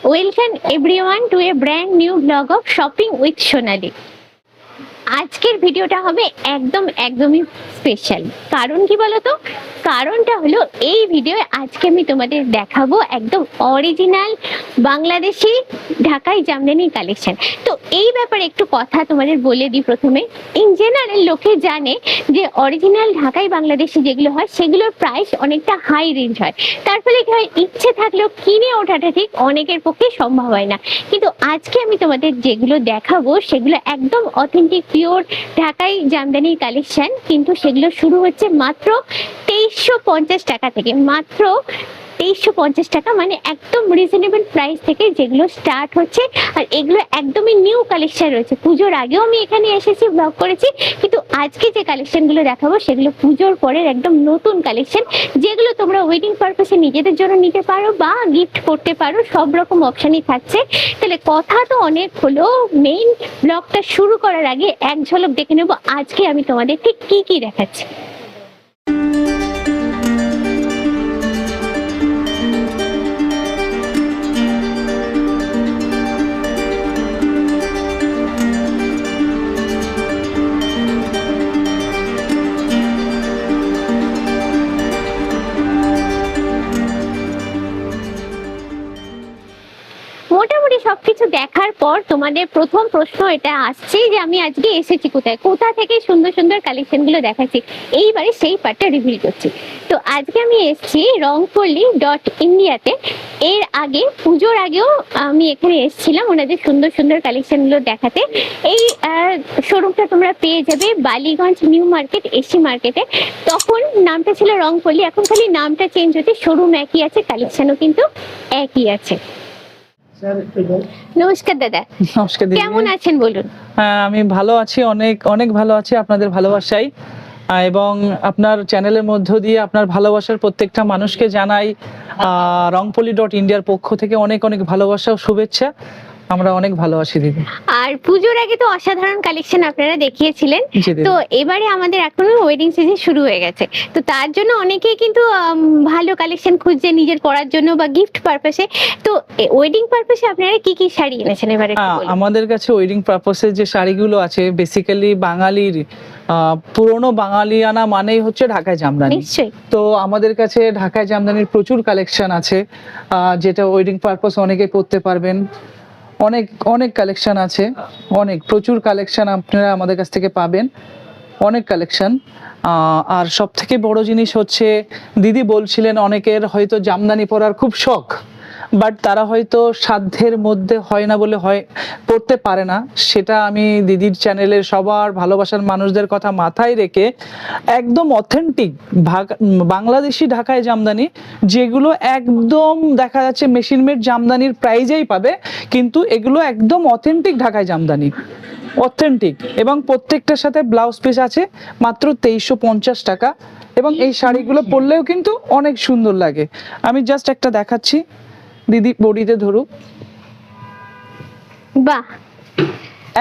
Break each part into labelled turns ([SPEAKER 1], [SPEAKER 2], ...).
[SPEAKER 1] Welcome everyone to a brand new blog of shopping with Sonali. আজকের ভিডিওটা হবে একদমই স্পেশাল। কারণ কি বলতো, কারণটা হলো এই ভিডিও আজকে আমি তোমাদের দেখাবো একদম অরিজিনাল বাংলাদেশি ঢাকাই জামদানি কালেকশন। তো এই ব্যাপারে একটু কথা তোমাদের বলে দিই। প্রথমে ইন জেনারেল লোকে জানে যে অরিজিনাল ঢাকাই বাংলাদেশি যেগুলো হয় সেগুলোর প্রাইস অনেকটা হাই রেঞ্জ হয়, তার ফলে কি হয় ইচ্ছে থাকলেও কিনে ওঠাটা ঠিক অনেকের পক্ষে সম্ভব হয় না। কিন্তু আজকে আমি তোমাদের যেগুলো দেখাবো সেগুলো একদম অথেন্টিক পিওর ঢাকাই জামদানির কালেকশন, কিন্তু সেগুলো শুরু হচ্ছে মাত্র 2350 টাকা থেকে। মাত্র 2350 টাকা, মানে একদম রিজনেবল প্রাইস থেকে যেগুলো স্টার্ট হচ্ছে। আর এগুলো একদমই নিউ কালেকশন রয়েছে। পুজোর আগেও আমি এখানে এসেছি, ব্লগ করেছি, কিন্তু আজকে যে কালেকশনগুলো দেখাবো সেগুলো পুজোর পরের একদম নতুন কালেকশন, যেগুলো তোমরা ওয়েডিং পারপাসে নিজেদের জন্য নিতে পারো বা গিফট করতে পারো। সব রকম অপশনই থাকছে। তাহলে কথা তো অনেক হলো, মেইন ব্লগটা শুরু করার আগে এক ঝলক দেখে নেবো আজকে আমি তোমাদের ঠিক কি কি দেখাচ্ছি। মোটামুটি সবকিছু দেখার পর তোমাদের প্রথম প্রশ্ন এটা আসছে যে আমি আজকে এসেছি কোথায়, কোথা থেকে সুন্দর সুন্দর কালেকশন গুলো দেখাচ্ছি। এইবারে সেই পার্টটা রিভিল করছি। তো আজকে আমি এসেছি রংপল্লী.ইন্ডিয়াতে। এর আগে পুজোর আগেও আমি এখানে এসেছিলাম ওনাদের সুন্দর সুন্দর কালেকশন গুলো দেখাতে। এই শোরুমটা তোমরা পেয়ে যাবে বালিগঞ্জ নিউ মার্কেট এসি মার্কেটে। তখন নামটা ছিল রংপল্লী, এখন খালি নামটা চেঞ্জ হচ্ছে, শোরুম একই আছে, কালেকশনও কিন্তু একই আছে। নমস্কার দাদা।
[SPEAKER 2] নমস্কার দিদি,
[SPEAKER 1] কেমন আছেন বলুন?
[SPEAKER 2] আমি ভালো আছি, অনেক অনেক ভালো আছি আপনাদের ভালোবাসায়। এবং আপনার চ্যানেলের মধ্য দিয়ে আপনার ভালোবাসার প্রত্যেকটা মানুষকে জানাই রংপল্লী.ইন্ডিয়ার পক্ষ থেকে অনেক অনেক ভালোবাসা ও শুভেচ্ছা। আমরা অনেক ভালো আছি দিদি।
[SPEAKER 1] আর পুজোর আগে তো অসাধারণ কালেকশন আপনারা দেখিয়েছিলেন। তো এবারে আমাদের এখনো ওয়েডিং সিজন শুরু হয়ে গেছে, তো তার জন্য অনেকেই কিন্তু ভালো কালেকশন খুঁজছে নিজের পরার জন্য বা গিফট পারপাসে। তো ওয়েডিং পারপাসে আপনারা কি কি শাড়ি এনেছেন এবারে?
[SPEAKER 2] আমাদের কাছে ওয়েডিং পারপাসে যে শাড়িগুলো আছে বেসিক্যালি বাঙালির পুরনো বাঙালিয়ানা মানেই হচ্ছে ঢাকাই জামদানি।
[SPEAKER 1] নিশ্চয়ই।
[SPEAKER 2] তো আমাদের কাছে ঢাকাই জামদানির প্রচুর কালেকশন আছে, যেটা ওয়েডিং পারপাস অনেকে পরতে পারবেন। অনেক অনেক কালেকশন আছে, অনেক প্রচুর কালেকশন আপনারা আমাদের কাছ থেকে পাবেন, অনেক কালেকশন। আর সব থেকে বড় জিনিস হচ্ছে দিদি বলছিলেন অনেকের হয়তো জামদানি পরার খুব শখ, বাট তারা হয়তো সাধ্যের মধ্যে হয় না বলে হয় পড়তে পারে না। সেটা আমি দিদির চ্যানেলের সবার ভালোবাসার মানুষদের কথা মাথায় রেখে একদম অথেন্টিক বাংলাদেশি ঢাকাই জামদানি, যেগুলো একদম দেখা যাচ্ছে মেশিন মেড জামদানির প্রাইজেই পাবে, কিন্তু এগুলো একদম অথেন্টিক ঢাকাই জামদানি, অথেন্টিক। এবং প্রত্যেকটার সাথে ব্লাউজ পিস আছে মাত্র 2350 টাকা। এবং এই শাড়িগুলো পরলেও কিন্তু অনেক সুন্দর লাগে। আমি জাস্ট একটা দেখাচ্ছি, দিদি বডিতে ধরুক।
[SPEAKER 1] বাহ,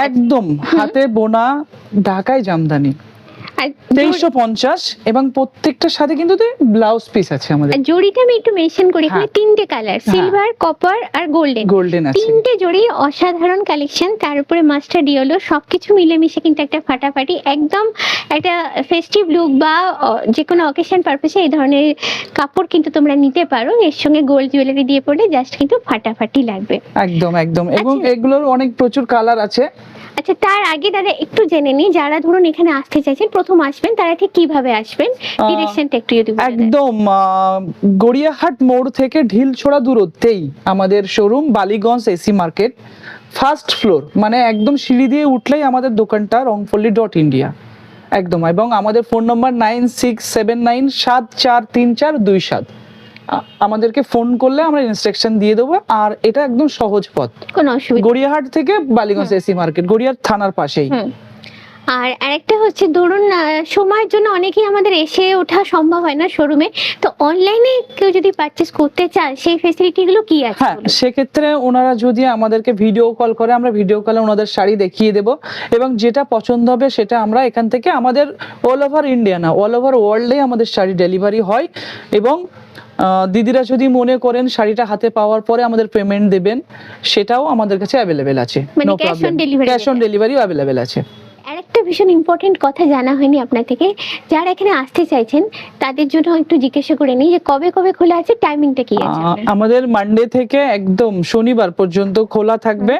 [SPEAKER 2] একদম হাতে বোনা ঢাকাই জামদানি 2350, এবং প্রত্যেকটার সাথে কিন্তু ব্লাউজ পিস আছে আমাদের।
[SPEAKER 1] জড়িটা আমি একটু মেনশন করি, এখানে তিনটে কালার, সিলভার, কপার আর গোল্ডেন আছে। তিনটে জড়ি অসাধারণ কালেকশন, তার উপরে মাস্টার্ড ইয়েলো, সবকিছু মিলেমিশে কিন্তু একটা ফাটাফাটি একদম একটা ফেস্টিভ লুক বা যে কোনো অকেশন পারপাসে এই ধরনের কাপড় কিন্তু তোমরা নিতে পারো। এর সঙ্গে গোল্ড জুয়েলারি দিয়ে পড়লে জাস্ট কিন্তু ফাটাফাটি লাগবে।
[SPEAKER 2] একদম একদম। এবং এগুলোর অনেক প্রচুর কালার আছে।
[SPEAKER 1] আচ্ছা, তার আগে দাদা একটু জেনে নিই, যারা ধরুন এখানে আসতে চাইছেন, প্রথম আসবেন, তারা ঠিক কিভাবে আসবেন, ডিরেকশনটা একটু যদি বলেন।
[SPEAKER 2] একদম গড়িয়াহাট মোড় থেকে ঢিলছোড়া দূরত্বেই আমাদের showroom, Ballygunge AC market, first floor, মানে একদম সিঁড়ি দিয়ে উঠলেই আমাদের দোকানটা রংপল্লী.ইন্ডিয়া একদম। এবং আমাদের ফোন নম্বর 9679743427। আমাদেরকে ফোন করলে আমরা ইনস্ট্রাকশন দিয়ে দেবো। আর এটা একদম সহজ পথ,
[SPEAKER 1] কোনো অসুবিধা,
[SPEAKER 2] গড়িয়াহাট থেকে বালিগঞ্জ এসি মার্কেট, গড়িয়াহাট থানার পাশেই।
[SPEAKER 1] আর আরেকটা হচ্ছে ধরুন সময়ের জন্য অনেকেই আমাদের এসে ওঠা সম্ভব হয় না শোরুমে, তো অনলাইনে কেউ যদি পারচেজ করতে চায় সেই ফ্যাসিলিটিগুলো কি আছে?
[SPEAKER 2] হ্যাঁ, সেক্ষেত্রে ওনারা যদি আমাদেরকে ভিডিও কল করে, আমরা ভিডিও কলে ওনাদের শাড়ি দেখিয়ে দেব, এবং যেটা পছন্দ হবে সেটা আমরা এখান থেকে আমাদের অল ওভার ইন্ডিয়া না, অল ওভার ওয়ার্ল্ডে আমাদের শাড়ি ডেলিভারি হয়। এবং দিদিরা যদি মনে করেন শাড়িটা হাতে পাওয়ার পরে আমাদের পেমেন্ট দেবেন, সেটাও আমাদের কাছে অ্যাভেলেবেল আছে,
[SPEAKER 1] মানে
[SPEAKER 2] no
[SPEAKER 1] cash on
[SPEAKER 2] problem,
[SPEAKER 1] delivery
[SPEAKER 2] cash on ডেলিভারিও অ্যাভেলেবেল আছে।
[SPEAKER 1] আরেকটা ভীষণ ইম্পর্টেন্ট কথা জানা হয়নি আপনার থেকে, যারা এখানে আসতে চাইছেন তাদের জন্য একটু জিজ্ঞাসা করে নিই যে কবে কবে খোলা আছে, টাইমিংটা কি আছে আপনার?
[SPEAKER 2] আমাদের মানডে থেকে একদম শনিবার পর্যন্ত খোলা থাকবে,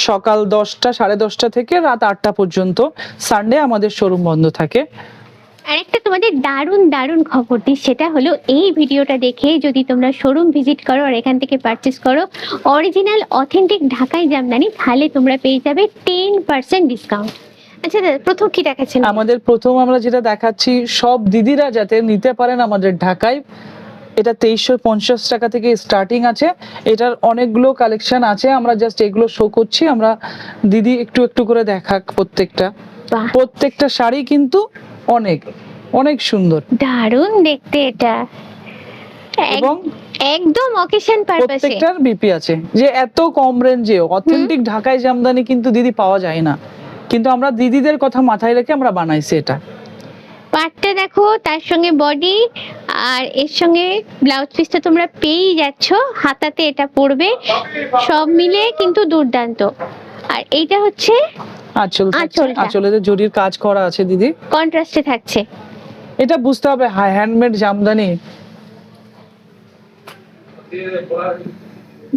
[SPEAKER 2] সকাল 10টা 10:30 থেকে রাত 8টা পর্যন্ত। সানডে আমাদের শোরুম বন্ধ থাকে।
[SPEAKER 1] আরেকটা তোমাদের দারুণ দারুণ খবর দিই, সেটা হলো এই ভিডিওটা দেখে যদি তোমরা শোরুম ভিজিট করো আর এখান থেকে পারচেস করো অরিজিনাল অথেন্টিক ঢাকাই জামদানি, তাহলে তোমরা পেয়ে যাবে 10% ডিসকাউন্ট। আচ্ছা দাদা, প্রথম কি দেখাচ্ছেন?
[SPEAKER 2] আমাদের প্রথম আমরা যেটা দেখাচ্ছি, সব দিদিরা যাতে নিতে পারেন আমাদের ঢাকায়, এটা 2350 টাকা থেকে স্টার্টিং আছে। এটার অনেকগুলো কালেকশন আছে, আমরা জাস্ট এগুলো শো করছি। আমরা দিদি একটু একটু করে দেখাক প্রত্যেকটা।
[SPEAKER 1] বাহ,
[SPEAKER 2] প্রত্যেকটা শাড়ি কিন্তু অনেক অনেক সুন্দর
[SPEAKER 1] দারুণ দেখতে এটা,
[SPEAKER 2] এবং
[SPEAKER 1] একদম অকেশন পারপাসে।
[SPEAKER 2] প্রত্যেকটার বিপি আছে। যে এত কম রেঞ্জে অথেন্টিক ঢাকাই জামদানি কিন্তু দিদি পাওয়া যায় না, কিন্তু আমরা দিদিদের কথা মাথায় রেখে আমরা বানাইছি এটা।
[SPEAKER 1] পাটটা দেখো, তার সঙ্গে বডি আর এর সঙ্গে ব্লাউজ পিসটা তোমরা পেয়েই যাচ্ছ, হাতাতে এটা পড়বে, সব মিলে কিন্তু দুর্দান্ত। আর এইটা হচ্ছে
[SPEAKER 2] আঁচল থাকছে,
[SPEAKER 1] আঁচলটা।
[SPEAKER 2] আঁচলে যে জরির কাজ করা আছে দিদি,
[SPEAKER 1] কন্ট্রাস্টে থাকছে।
[SPEAKER 2] এটা বুঝতে হবে হ্যান্ডমেড জামদানি।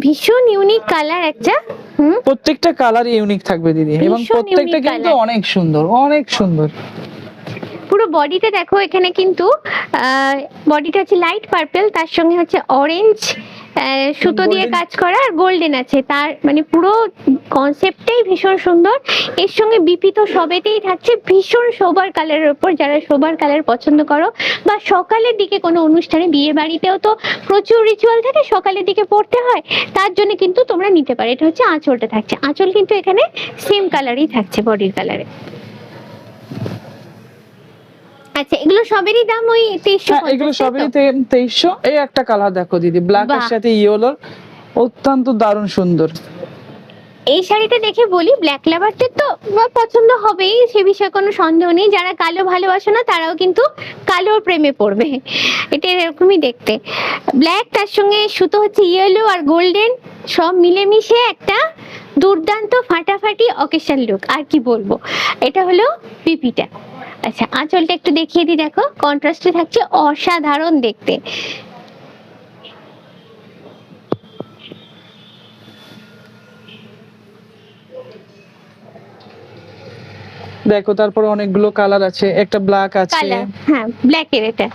[SPEAKER 1] ভীষণ ইউনিক কালার একটা।
[SPEAKER 2] প্রত্যেকটা কালার ইউনিক থাকবে দিদি, এবং
[SPEAKER 1] ভীষণ
[SPEAKER 2] প্রত্যেকটা
[SPEAKER 1] unique
[SPEAKER 2] কিন্তু
[SPEAKER 1] colour।
[SPEAKER 2] অনেক সুন্দর, অনেক সুন্দর।
[SPEAKER 1] পুরো বডিটা দেখো, এখানে কিন্তু বডিটা আছে লাইট পার্পল, তার সঙ্গে হচ্ছে অরেঞ্জ সুতো দিয়ে
[SPEAKER 2] Golden।
[SPEAKER 1] কাজ করা, আর গোল্ডেন আছে। তার মানে পুরো কনসেপ্টটাই ভীষণ সুন্দর। এর সঙ্গে বিপি তো সবেতেই থাকছে, ভীষণ সোবার কালারের উপর। যারা সোবার কালার পছন্দ করো বা সকালের দিকে কোনো অনুষ্ঠানে, বিয়ে বাড়িতেও তো প্রচুর রিচুয়াল থাকে, সকালের দিকে পড়তে হয়, তার জন্য কিন্তু তোমরা নিতে পারো। এটা হচ্ছে আঁচলটা থাকছে, আঁচল কিন্তু এখানে সেম কালারই থাকছে, বডির কালারে। আচ্ছা, এগুলো সবেরই দাম ওই 2350?
[SPEAKER 2] হ্যাঁ, এগুলো সবই 2300। এই একটা কালার দেখো দিদি, ব্ল্যাক এর
[SPEAKER 1] বাহ।
[SPEAKER 2] সাথে ইয়েলোর, অত্যন্ত দারুণ সুন্দর।
[SPEAKER 1] এই শাড়িটা দেখে বলি, ব্ল্যাক লাভারদের তো পছন্দ হবেই, সে বিষয়ে কোনো সন্দেহ নেই। যারা কালো ভালোবাসে না তারাও কিন্তু কালোর প্রেমে পড়বে। এটা এরকমই দেখতে, ব্ল্যাক, তার সঙ্গে সুতো হচ্ছে ইয়েলো আর গোল্ডেন, সব মিলেমিশে একটা দুর্দান্ত ফাটাফাটি অকেশন লুক। আর কি বলবো, এটা হলো পিপিটা। আচ্ছা, আঁচলটা একটু দেখিয়ে দিই, দেখো কন্ট্রাস্টে থাকছে, অসাধারণ দেখতে।
[SPEAKER 2] দেখো তারপরে অনেকগুলো কালার আছে, একটা ব্ল্যাক আছে,
[SPEAKER 1] কালার, হ্যাঁ ব্ল্যাকের এটা।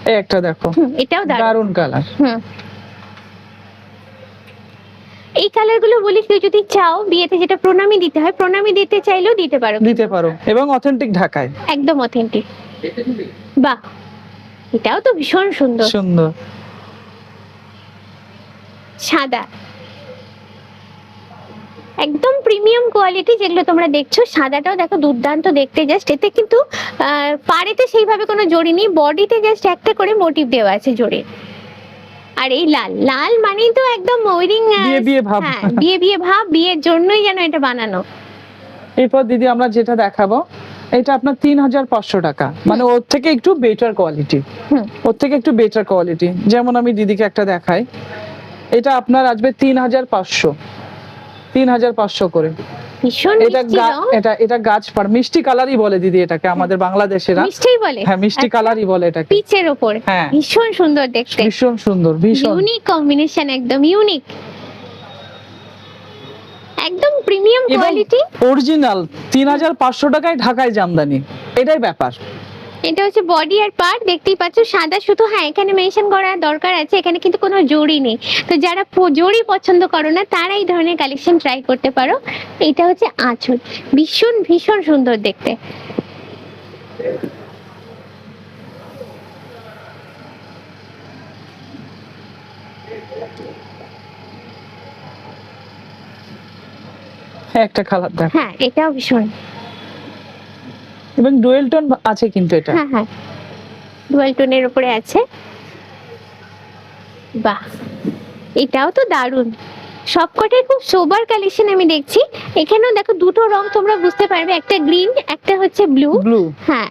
[SPEAKER 2] এই একটা দেখো,
[SPEAKER 1] এটাও দারুণ।
[SPEAKER 2] দারুণ কালার।
[SPEAKER 1] এই কালার গুলো বলি, কেউ যদি চাও বিয়েতে যেটা প্রণামী দিতে হয়, প্রণামী দিতে চাইলেও দিতে পারো,
[SPEAKER 2] দিতে পারো, এবং অথেন্টিক ঢাকায়,
[SPEAKER 1] একদম অথেন্টিক। বাহ, এটাও তো ভীষণ সুন্দর,
[SPEAKER 2] সুন্দর।
[SPEAKER 1] সাদা, একদম প্রিমিয়াম কোয়ালিটি যেগুলো তোমরা দেখছো। সাদাটাও দেখো দুর্দান্ত দেখতে, জাস্ট এতে কিন্তু পাড়েতে সেইভাবে কোনো জড়ি নেই, বডিতে জাস্ট একটা করে মোটিভ দেওয়া আছে জড়ি। আর এই লাল, লাল মানেই তো একদম ওয়েডিং,
[SPEAKER 2] বিয়ে বিয়ে ভাব।
[SPEAKER 1] হ্যাঁ বিয়ে বিয়ে ভাব, বিয়ের জন্যই যেন এটা বানানো।
[SPEAKER 2] এরপর দিদি আমরা যেটা দেখাবো, এটা আপনার 3500 টাকা, মানে ওর থেকে একটু বেটার কোয়ালিটি,
[SPEAKER 1] হুম,
[SPEAKER 2] ওর থেকে একটু বেটার কোয়ালিটি। যেমন আমি দিদিকে একটা দেখাই, এটা আপনার আসবে 3500 করে।
[SPEAKER 1] ভীষণ
[SPEAKER 2] এটা
[SPEAKER 1] মিষ্টি রং।
[SPEAKER 2] এটা এটা গাছ পার মিষ্টি কালারই বলে দিদি এটাকে, আমাদের বাংলাদেশেরা
[SPEAKER 1] মিষ্টিই বলে?
[SPEAKER 2] হ্যাঁ, মিষ্টি
[SPEAKER 1] আচ্ছা,
[SPEAKER 2] কালারই বলে এটাকে।
[SPEAKER 1] পিচের ওপর
[SPEAKER 2] হ্যাঁ।
[SPEAKER 1] ভীষণ সুন্দর দেখতে,
[SPEAKER 2] ভীষণ সুন্দর, ভীষণ
[SPEAKER 1] ইউনিক কম্বিনেশন, একদম ইউনিক, একদম প্রিমিয়াম কোয়ালিটি।
[SPEAKER 2] অরিজিনাল 3500 টাকায় ঢাকায় জামদানি, এটাই ব্যাপার।
[SPEAKER 1] এটা হচ্ছে বডি আর পার্ট, দেখতেই পাচ্ছ সাদা সুতো। হ্যাঁ, এখানে মেনশন করার দরকার আছে, এখানে কিন্তু কোনো জড়ি নেই। তো যারা জড়ি পছন্দ করো না, তারা এই ধরনের কালেকশন ট্রাই করতে পারো। এটা হচ্ছে আঁচল, ভীষণ ভীষণ সুন্দর দেখতে।
[SPEAKER 2] হ্যাঁ, একটা কালার দেখ,
[SPEAKER 1] হ্যাঁ, এটাও ভীষণ,
[SPEAKER 2] এবং ডুয়েল টোন আছে কিন্তু এটা।
[SPEAKER 1] হ্যাঁ হ্যাঁ, ডুয়াল টোনের উপরে আছে। বাহ, এটাও তো দারুণ, সবকটাই খুব সোবার কালেকশন আমি দেখছি। এখানেও দেখো দুটো রং তোমরা বুঝতে পারবে, একটা গ্রিন, একটা হচ্ছে ব্লু।
[SPEAKER 2] ব্লু,
[SPEAKER 1] হ্যাঁ,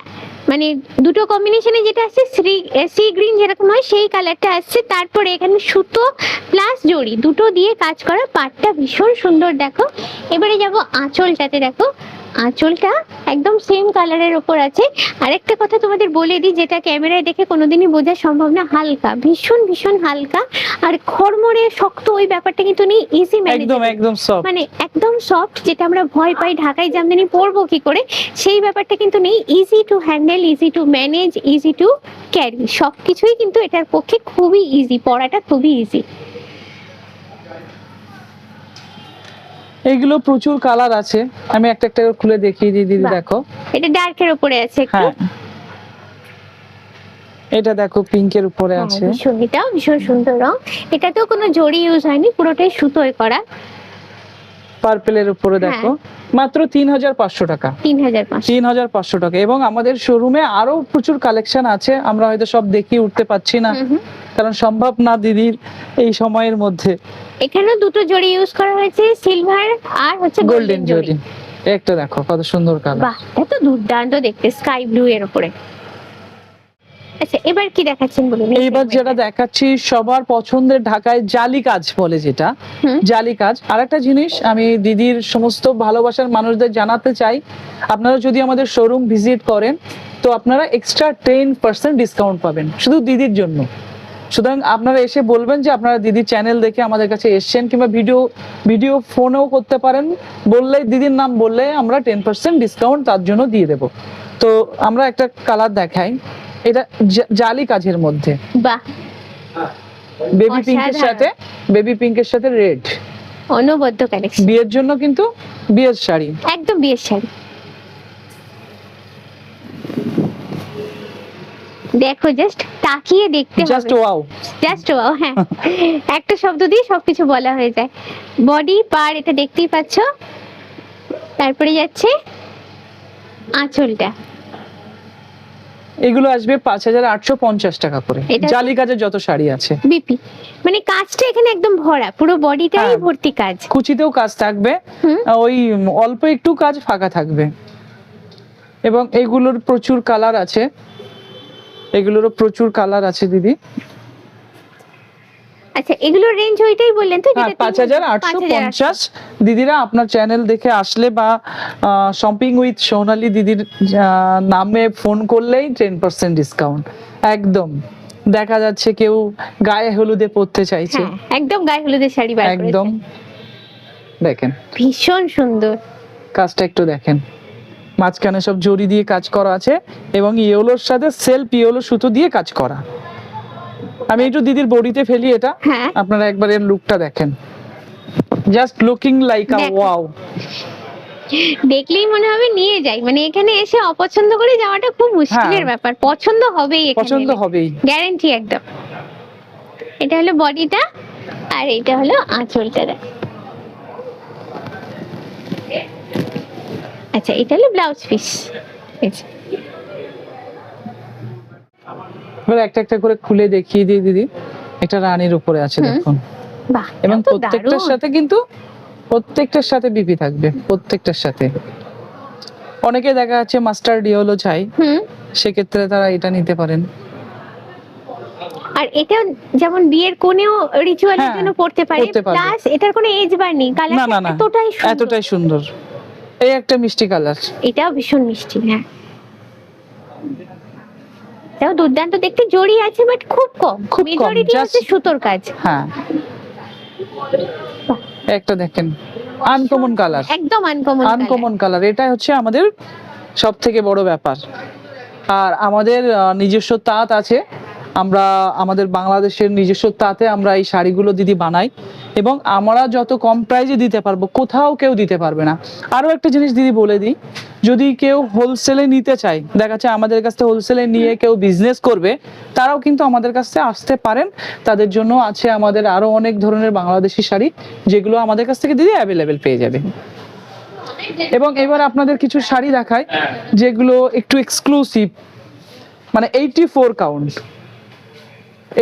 [SPEAKER 1] মানে দুটো কম্বিনেশনে যেটা আসছে সি গ্রিন যেরকম হয় সেই কালারটা আসছে, তারপরে এখানে সুতো প্লাস জড়ি দুটো দিয়ে কাজ করা, পাটটা ভীষণ সুন্দর। দেখো এবারে যাব আঁচলটাতে, দেখো আঁচলটা একদম সেম কালারের ওপর আছে। আরেকটা কথা তোমাদের বলে দিই, যেটা ক্যামেরায় দেখে কোনোদিনই বোঝা সম্ভব না, হালকা, ভীষণ ভীষণ হালকা, আর খড়মড়ে শক্ত ওই ব্যাপারটা কিন্তু নেই, ইজি
[SPEAKER 2] একদম একদম সফট,
[SPEAKER 1] মানে একদম সফট, যেটা আমরা ভয় পাই ঢাকাই জামদানি পরবো কি করে, সেই ব্যাপারটা কিন্তু নেই। Easy to handle, easy to manage, easy to carry, সবকিছুই কিন্তু এটার পক্ষে খুবই ইজি, পরাটা খুবই ইজি।
[SPEAKER 2] এইগুলো প্রচুর কালার আছে, আমি একটা একটা করে খুলে দেখিয়ে দিই দিদি।
[SPEAKER 1] বাহ।
[SPEAKER 2] দেখো
[SPEAKER 1] এটা ডার্কের উপরে আছে একটু,
[SPEAKER 2] হ্যাঁ, এটা দেখো পিঙ্কের উপরে
[SPEAKER 1] হ্যাঁ,
[SPEAKER 2] আছে,
[SPEAKER 1] ভীষণ, এটাও ভীষণ সুন্দর রং। এটাতেও কোনো জড়ি ইউজ হয়নি, পুরোটাই সুতোয় করা।
[SPEAKER 2] পার্পেলের উপরে দেখো মাত্র 3,500 টাকা,
[SPEAKER 1] 3,500।
[SPEAKER 2] 3,500 টাকা। এবং আমাদের শোরুমে আরো প্রচুর কালেকশন আছে, আমরা হয়তো সব দেখিয়ে উঠতে পারছি না, কারণ সম্ভব না দিদির এই সময়ের মধ্যে।
[SPEAKER 1] এখানেও দুটো জড়ি ইউজ করা হয়েছে, সিলভার আর হচ্ছে
[SPEAKER 2] গোল্ডেন জরি। একটা দেখো কত সুন্দর কালার,
[SPEAKER 1] বাহ, এত দুর্দান্ত দেখতে, স্কাই ব্লু এর উপরে। আচ্ছা এবার কি দেখাচ্ছেন বলুন?
[SPEAKER 2] এইবার যেটা দেখাচ্ছি সবার পছন্দের, ঢাকায় জালি কাজ বলে যেটা, জালি কাজ। আরেকটা জিনিস আমি দিদির সমস্ত ভালোবাসার মানুষদের জানাতে চাই, আপনারা যদি আমাদের শোরুম ভিজিট করেন তো আপনারা এক্সট্রা 10% ডিসকাউন্ট পাবেন শুধু দিদির জন্য। সুতরাং আপনারা এসে বলবেন যে আপনারা দিদির চ্যানেল দেখে আমাদের কাছে এসেছেন, কিংবা ভিডিও ফোনেও করতে পারেন, বললেই দিদির নাম বললে আমরা 10% ডিসকাউন্ট তার জন্য দিয়ে দেব। তো আমরা একটা কালার দেখাই, এটা জালি কাজের মধ্যে,
[SPEAKER 1] বাহ,
[SPEAKER 2] বেবি পিঙ্কের সাথে রেড,
[SPEAKER 1] অনবদ্য কালেকশন,
[SPEAKER 2] বিয়ের জন্য কিন্তু বিয়ের শাড়ি,
[SPEAKER 1] একদম বিয়ের শাড়ি। দেখো জাস্ট তাকিয়ে দেখতে হবে,
[SPEAKER 2] জাস্ট ওয়াও,
[SPEAKER 1] জাস্ট ওয়াও। হ্যাঁ, একটা শব্দ দিয়ে সবকিছু বলা হয়ে যায়। বডি পার এটা দেখতেই পাচ্ছ, তারপরে যাচ্ছে আঁচলটা,
[SPEAKER 2] এগুলো আসবে 5,850 টাকা করে। জালি কাজের যত শাড়ি আছে
[SPEAKER 1] বিপি, মানে কাজটা এখানে একদম ভরা, পুরো বডিটাই ভর্তি কাজ,
[SPEAKER 2] কুচিতেও কাজ থাকবে, ওই অল্প একটু কাজ ফাঁকা থাকবে। এবং এগুলোর প্রচুর কালার আছে, এগুলোরও প্রচুর কালার আছে দিদি।
[SPEAKER 1] আচ্ছা এগুলোর রেঞ্জ ওইটাই বললেন তো,
[SPEAKER 2] হ্যাঁ 5,850। দিদিরা আপনার চ্যানেল দেখে আসলে বা শপিং উইথ সোনালী দিদির নামে ফোন করলেই 10% ডিসকাউন্ট একদম। দেখা যাচ্ছে কেউ গায়ে হলুদে পরতে চাইছে,
[SPEAKER 1] একদম গায়ে হলুদের শাড়ি বার করেছে,
[SPEAKER 2] একদম দেখেন
[SPEAKER 1] ভীষণ সুন্দর
[SPEAKER 2] কাজটা, একটু দেখেন মাঝখানে সব জড়ি দিয়ে কাজ করা আছে, এবং ইয়েলোর সাথে সেলফ ইয়েলো সুতো দিয়ে কাজ করা। আমি একটু দিদির বডিতে ফেলি এটা, আপনারা একবার এর লুকটা দেখেন, জাস্ট লুকিং লাইক আ ওয়াও।
[SPEAKER 1] দেখলেই মনে হবে নিয়ে যাই, মানে এখানে এসে অপছন্দ করে যাওয়াটা খুব মুশকিলের ব্যাপার, পছন্দ হবেই,
[SPEAKER 2] পছন্দ হবেই,
[SPEAKER 1] গ্যারান্টি একদম। এটা হলো বডিটা, আর এটা হলো আঁচলটা। আচ্ছা এটা হলো ব্লাউজ পিস।
[SPEAKER 2] এবার একটা একটা করে খুলে দেখিয়ে দিই দিদি। এটা রানীর উপরে আছে দেখুন,
[SPEAKER 1] বাহ,
[SPEAKER 2] এবং প্রত্যেকটার সাথে বিপি থাকবে, প্রত্যেকটার সাথে। অনেকে দেখা যাচ্ছে মাস্টার্ড ইয়েলো চাই, সেক্ষেত্রে তারা এটা নিতে পারেন।
[SPEAKER 1] আর এটা যেমন বিয়ের কোণেও রিচুয়ালের জন্য পড়তে পারে, প্লাস এটার কোনো এজ বার নেই, কালারটা
[SPEAKER 2] এতটাই সুন্দর। এই একটা মিষ্টি কালার,
[SPEAKER 1] এটাও ভীষণ মিষ্টি। হ্যাঁ এটাও দুর্দান্ত দেখতে, জড়ি আছে বাট খুব কম, মেজরিটি হচ্ছে সুতোর কাজ।
[SPEAKER 2] হ্যাঁ একটা দেখেন আনকমন কালার,
[SPEAKER 1] একদম
[SPEAKER 2] আনকমন কালার, এটা হচ্ছে আমাদের সব থেকে বড় ব্যাপার। আর আমাদের নিজস্ব তাঁত আছে, আমরা আমাদের বাংলাদেশের নিজস্ব তাঁতে আমরা এই শাড়িগুলো দিদি বানাই, এবং আমরা যত কম প্রাইসে দিতে পারবো কোথাও কেউ দিতে পারবে না। আরো একটা জিনিস দিদি বলে দিই, যদি কেউ হোলসেলে নিতে চায়, দেখা যাচ্ছে আমাদের কাছ থেকে হোলসেলে নিয়ে কেউ বিজনেস করবে, তারাও কিন্তু আমাদের কাছে আসতে পারেন। তাদের জন্য আছে আমাদের আরো অনেক ধরনের বাংলাদেশি শাড়ি, যেগুলো আমাদের কাছ থেকে দিদি অ্যাভেলেবেল পেয়ে যাবে। এবং এবার আপনাদের কিছু শাড়ি দেখায় যেগুলো একটু এক্সক্লুসিভ, মানে 84 কাউন্ট,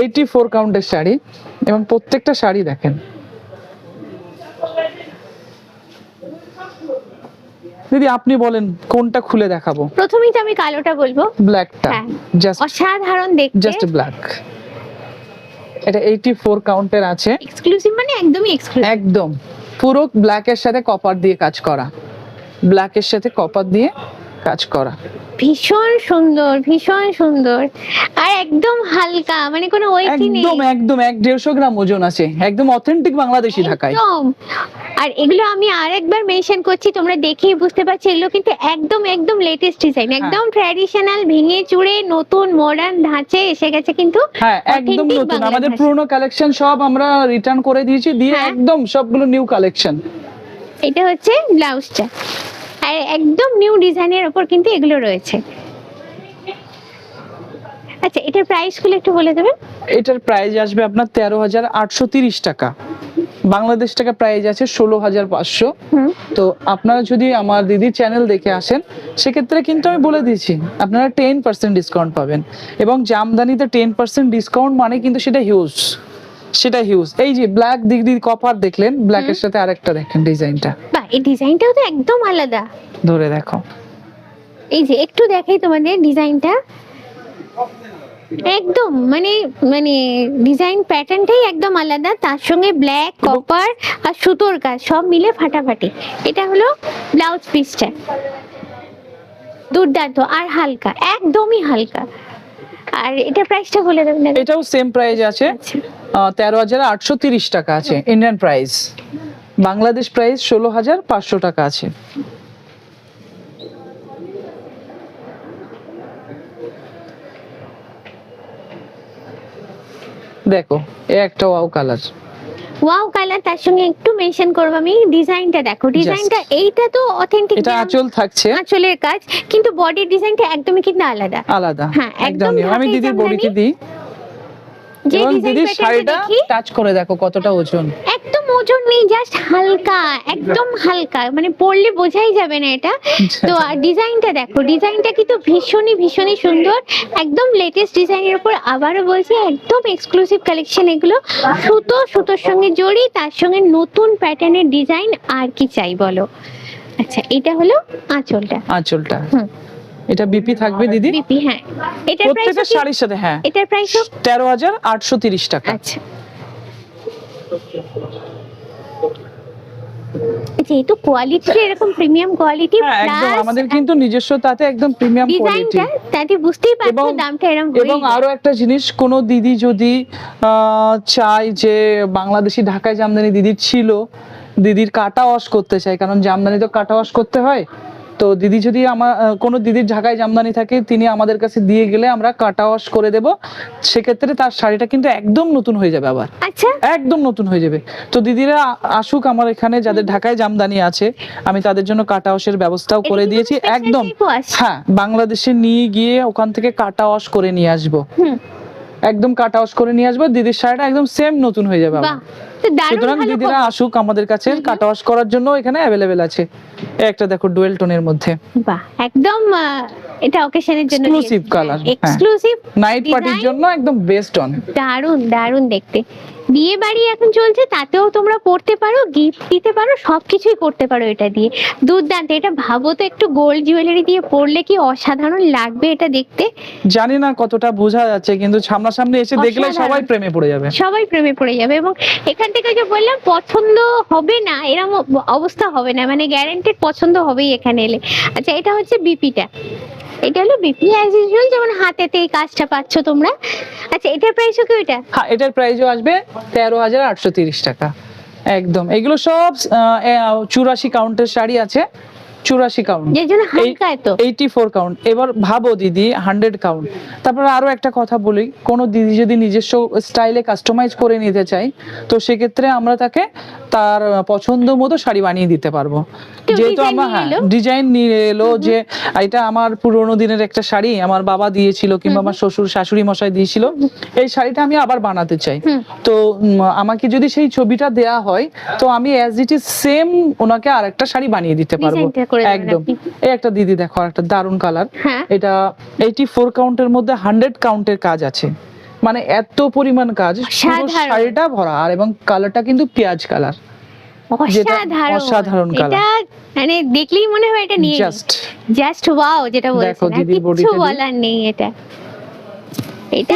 [SPEAKER 2] 84 কাউন্টের শাড়ি, এবং প্রত্যেকটা শাড়ি দেখেন দিদি আপনি বলেন কোনটা খুলে দেখাবো?
[SPEAKER 1] প্রথমেই তো আমি কালোটা বলবো।
[SPEAKER 2] ব্ল্যাকটা,
[SPEAKER 1] হ্যাঁ,
[SPEAKER 2] জাস্ট
[SPEAKER 1] অসাধারণ দেখতে,
[SPEAKER 2] জাস্ট ব্ল্যাক। এটা 84 কাউন্টের আছে,
[SPEAKER 1] এক্সক্লুসিভ, মানে একদমই এক্সক্লুসিভ।
[SPEAKER 2] একদম পুরো ব্ল্যাকের সাথে কপার দিয়ে কাজ করা, ব্ল্যাকের সাথে কপার দিয়ে কাজ করা।
[SPEAKER 1] ভীষণ সুন্দর, ভীষণ সুন্দর, আর একদম হালকা, মানে কোনো ওয়েটই নেই।
[SPEAKER 2] একদম একদম 150 গ্রাম ওজন আছে, একদম অথেন্টিক বাংলাদেশি ঢাকাই।
[SPEAKER 1] একদম। আর এগুলো আমি আরেকবার মেনশন করছি, তোমরা দেখেই বুঝতে পারছো, এগুলো কিন্তু একদম একদম লেটেস্ট ডিজাইন, একদম ট্র্যাডিশনাল, ভেঙে চুড়ে নতুন মডার্ন ধাঁচে এসে গেছে কিন্তু।
[SPEAKER 2] হ্যাঁ একদম
[SPEAKER 1] authentic
[SPEAKER 2] নতুন,
[SPEAKER 1] বাংলা
[SPEAKER 2] আমাদের
[SPEAKER 1] ভাষা।
[SPEAKER 2] পুরনো কালেকশন সব আমরা রিটার্ন করে দিয়েছি, দিয়ে
[SPEAKER 1] হ্যাঁ।
[SPEAKER 2] একদম সবগুলো নিউ কালেকশন।
[SPEAKER 1] এটা হচ্ছে ব্লাউজটা, আর একদম নিউ ডিজাইনের উপর কিন্তু এগুলো রয়েছে। আচ্ছা, এটার প্রাইস গুলো একটু বলে দেবেন?
[SPEAKER 2] এটার প্রাইস আসবে আপনার 13,830 টাকা, বাংলাদেশ টাকা প্রাইস আছে 16,500।
[SPEAKER 1] হুম।
[SPEAKER 2] তো আপনারা যদি আমার দিদির চ্যানেল দেখে আসেন, সেক্ষেত্রে কিন্তু আমি বলে দিয়েছি আপনারা 10% ডিসকাউন্ট পাবেন, এবং জামদানিতে 10% ডিসকাউন্ট মানে কিন্তু সেটা হিউজ, সেটা হিউজ। এই যে ব্ল্যাক দিদি কপার দেখলেন, ব্ল্যাকের সাথে আরেকটা দেখেন ডিজাইনটা,
[SPEAKER 1] বাহ, এই ডিজাইনটাও তো একদম আলাদা।
[SPEAKER 2] ধরে দেখো,
[SPEAKER 1] এই যে একটু দেখাই তোমাদের ডিজাইনটা, একদম মানে মানে ডিজাইন প্যাটার্নটাই একদম আলাদা, তার সঙ্গে ব্ল্যাক, কপার আর সুতোর কাজ সব মিলে ফাটাফাটি। এটা হলো ব্লাউজ পিসটা, দুর্দান্ত আর হালকা, একদমই হালকা। আর এটা প্রাইসটা বলে দেবেন না?
[SPEAKER 2] এটাও সেম প্রাইস আছে,
[SPEAKER 1] আচ্ছা,
[SPEAKER 2] 13,830 টাকা আছে ইন্ডিয়ান প্রাইস, বাংলাদেশ প্রাইস 16,500 টাকা আছে। দেখো এ একটা ওয়াও কালার,
[SPEAKER 1] ওয়াও কালার, তার সঙ্গে একটু মেনশন করব আমি, ডিজাইনটা দেখো, ডিজাইনটা এইটা তো অথেন্টিক,
[SPEAKER 2] এটা আঁচল থাকছে,
[SPEAKER 1] আঁচলের কাজ, কিন্তু বডির ডিজাইনটা একদমই কিন্তু আলাদা।
[SPEAKER 2] আলাদা।
[SPEAKER 1] হ্যাঁ, একদম
[SPEAKER 2] একদম আমি
[SPEAKER 1] ঢাকাই
[SPEAKER 2] দিদির বডিতে
[SPEAKER 1] জামদানি।
[SPEAKER 2] দিই,
[SPEAKER 1] যে
[SPEAKER 2] এবং
[SPEAKER 1] ডিজাইন
[SPEAKER 2] দিদির শাড়িটা
[SPEAKER 1] দেখি
[SPEAKER 2] টাচ করে দেখো কতটা ওজন।
[SPEAKER 1] একদম ওজন নেই, জাস্ট হালকা, একদম হালকা, মানে পরলে বোঝাই যাবে না এটা। তো ডিজাইনটা দেখো, ডিজাইনটা কিন্তু ভীষণই ভীষণই সুন্দর, একদম লেটেস্ট ডিজাইনের উপর, আবারও বলছি একদম এক্সক্লুসিভ কালেকশন এগুলো। সুতো, সুতোর সঙ্গে জড়ি, তার সঙ্গে নতুন প্যাটার্নের ডিজাইন, আর কি চাই বলো। আচ্ছা, এটা হলো আঁচলটা।
[SPEAKER 2] আঁচলটা,
[SPEAKER 1] হুম,
[SPEAKER 2] এটা বিপি থাকবে দিদি
[SPEAKER 1] বিপি, হ্যাঁ। এটার প্রাইস
[SPEAKER 2] প্রত্যেকটা শাড়ির সাথে, হ্যাঁ
[SPEAKER 1] এটার প্রাইস
[SPEAKER 2] 13,830 টাকা।
[SPEAKER 1] আচ্ছা, যেহেতু কোয়ালিটি এরকম প্রিমিয়াম কোয়ালিটি,
[SPEAKER 2] হ্যাঁ একদম আমাদের কিন্তু নিজস্ব তাতে একদম প্রিমিয়াম কোয়ালিটি।
[SPEAKER 1] ডিজাইনটা তাতে বুঝতেই পারছো
[SPEAKER 2] এবং-
[SPEAKER 1] দামটা এরকম
[SPEAKER 2] এবং আরো একটা জিনিস, কোন দিদি যদি চায় যে বাংলাদেশি ঢাকায় জামদানি দিদির ছিল, দিদির কাটা ওয়াশ করতে চায়, কারণ জামদানি তো কাটা ওয়াশ করতে হয়, তো দিদি যদি আমার কোনো দিদির ঢাকায় জামদানি থাকে, তিনি আমাদের কাছে দিয়ে গেলে আমরা কাটা ওয়াশ করে দেব, সেক্ষেত্রে তার শাড়িটা কিন্তু একদম নতুন হয়ে যাবে, আবার
[SPEAKER 1] আচ্ছা,
[SPEAKER 2] একদম নতুন হয়ে যাবে। তো দিদিরা আসুক আমার এখানে, যাদের ঢাকায় জামদানি আছে, আমি তাদের জন্য কাটা ওয়াশের ব্যবস্থাও করে
[SPEAKER 1] এটা কি
[SPEAKER 2] দিয়েছি।
[SPEAKER 1] কোনো special
[SPEAKER 2] একদম
[SPEAKER 1] type wash?
[SPEAKER 2] হ্যাঁ, বাংলাদেশে নিয়ে গিয়ে ওখান থেকে কাটা ওয়াশ করে নিয়ে আসবো,
[SPEAKER 1] হুম,
[SPEAKER 2] একদম কাটা ওয়াশ করে নিয়ে আসবো, দিদির শাড়িটা একদম সেম নতুন হয়ে যাবে আবার।
[SPEAKER 1] বাহ, তো দারুণ
[SPEAKER 2] সুতরাং
[SPEAKER 1] ভালো
[SPEAKER 2] দিদিরা
[SPEAKER 1] খবর।
[SPEAKER 2] আসুক আমাদের কাছে, কাটা ওয়াশ করার জন্য এখানে অ্যাভেলেবেল আছে। এই একটা দেখো ডুয়েল টোনের মধ্যে,
[SPEAKER 1] বাহ, একদম এটা অকেশনের জন্য
[SPEAKER 2] এক্সক্লুসিভ কালার,
[SPEAKER 1] এক্সক্লুসিভ
[SPEAKER 2] নাইট পার্টির জন্য একদম বেস্ট অন।
[SPEAKER 1] দারুণ দারুণ দেখতে। বিয়ে বাড়ি এখন চলছে, তাতেও তোমরা পড়তে পারো, গিফট দিতে পারো, সবকিছুই করতে পারো এটা দিয়ে। দুর্দান্ত, এটা ভাবো তো, একটু গোল্ড জুয়েলারি দিয়ে পরলে কি অসাধারণ লাগবে এটা দেখতে।
[SPEAKER 2] জানি না কতটা বোঝা যাচ্ছে, কিন্তু সামনাসামনি এসে দেখলে
[SPEAKER 1] অসাধারণ।
[SPEAKER 2] সবাই প্রেমে পড়ে যাবে।
[SPEAKER 1] সবাই প্রেমে পড়ে যাবে, এবং এখান থেকে যে বললাম পছন্দ হবে না এরকম অবস্থা হবে না, মানে গ্যারান্টেড পছন্দ হবেই এখানে এলে। আচ্ছা, এটা হচ্ছে বিপিটা, এটা হলো বিপি অ্যাজ ইউজুয়াল, যেমন হাতেতে এই কাজটা পাচ্ছ তোমরা। আচ্ছা, এটার প্রাইসও কি ওইটা?
[SPEAKER 2] হ্যাঁ, এটার প্রাইসও আসবে 13,830 টাকা। একদম এগুলো সব 84 কাউন্টের শাড়ি আছে, 84 কাউন্ট,
[SPEAKER 1] যে জন্য হালকা এত।
[SPEAKER 2] 84 কাউন্ট। এবার ভাবো দিদি 100 কাউন্ট। তারপরে আরো একটা কথা বলি, কোন দিদি যদি নিজস্ব স্টাইলে কাস্টমাইজ করে নিতে চাই, তো সেক্ষেত্রে আমরা তাকে তার পছন্দ মতো শাড়ি বানিয়ে দিতে পারবো।
[SPEAKER 1] কেউ
[SPEAKER 2] যেহেতু
[SPEAKER 1] design
[SPEAKER 2] আমরা
[SPEAKER 1] নিয়ে এলো?
[SPEAKER 2] ডিজাইন নিয়ে এলো, যে এটা আমার পুরোনো দিনের একটা শাড়ি, আমার বাবা দিয়েছিল কিংবা আমার শ্বশুর শাশুড়ি মশাই দিয়েছিল, এই শাড়িটা আমি আবার বানাতে চাই,
[SPEAKER 1] হুম।
[SPEAKER 2] তো আমাকে যদি সেই ছবিটা দেয়া হয়, তো আমি অ্যাজ ইট ইজ সেম ওনাকে আরেকটা শাড়ি বানিয়ে দিতে পারবো।
[SPEAKER 1] Design টা করে দেবেন
[SPEAKER 2] একদম।
[SPEAKER 1] আপনি।
[SPEAKER 2] এই একটা দিদি দেখো, একটা দারুণ কালার,
[SPEAKER 1] হ্যাঁ।
[SPEAKER 2] এটা 84 কাউন্টের মধ্যে 100 কাউন্টের কাজ আছে, মানে এত পরিমাণ কাজ, পুরো
[SPEAKER 1] অসাধারণ।
[SPEAKER 2] শাড়িটা ভরা, আর এবং কালারটা কিন্তু পেঁয়াজ কালার,
[SPEAKER 1] অসাধারণ
[SPEAKER 2] অসাধারণ
[SPEAKER 1] এটা,
[SPEAKER 2] কালার,
[SPEAKER 1] মানে দেখলেই মনে হয় এটা নিয়ে
[SPEAKER 2] জাস্ট
[SPEAKER 1] জাস্ট ওয়াও, যেটা
[SPEAKER 2] দেখো
[SPEAKER 1] বলছেন আর
[SPEAKER 2] দিদির
[SPEAKER 1] কিচ্ছু
[SPEAKER 2] body তে
[SPEAKER 1] বলার নেই। এটা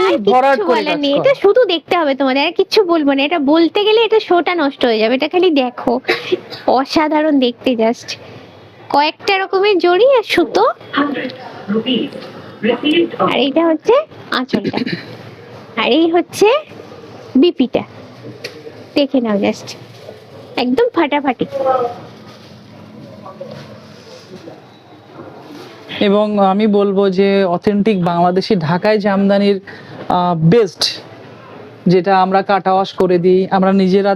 [SPEAKER 1] আর
[SPEAKER 2] ভরাট
[SPEAKER 1] কিচ্ছু
[SPEAKER 2] করে
[SPEAKER 1] বলার
[SPEAKER 2] কাজ
[SPEAKER 1] নেই,
[SPEAKER 2] করা।
[SPEAKER 1] এটা শুধু দেখতে হবে তোমাদের, আর কিচ্ছু বলবো না। এটা বলতে গেলে এটা শোটা নষ্ট হয়ে যাবে, এটা খালি দেখো। অসাধারণ দেখতে, জাস্ট কয়েকটা রকমের জড়ি আর সুতো। আর এইটা হচ্ছে আঁচলটা, আর এই হচ্ছে বিপিটা, দেখে নাও জাস্ট একদম ফাটাফাটি।
[SPEAKER 2] এবং আমি বলবো যে অথেন্টিক বাংলাদেশি ঢাকায় জামদানির বেস্ট, যেটা আমরা কাটা ওয়াশ করে দিই, আমরা নিজেরা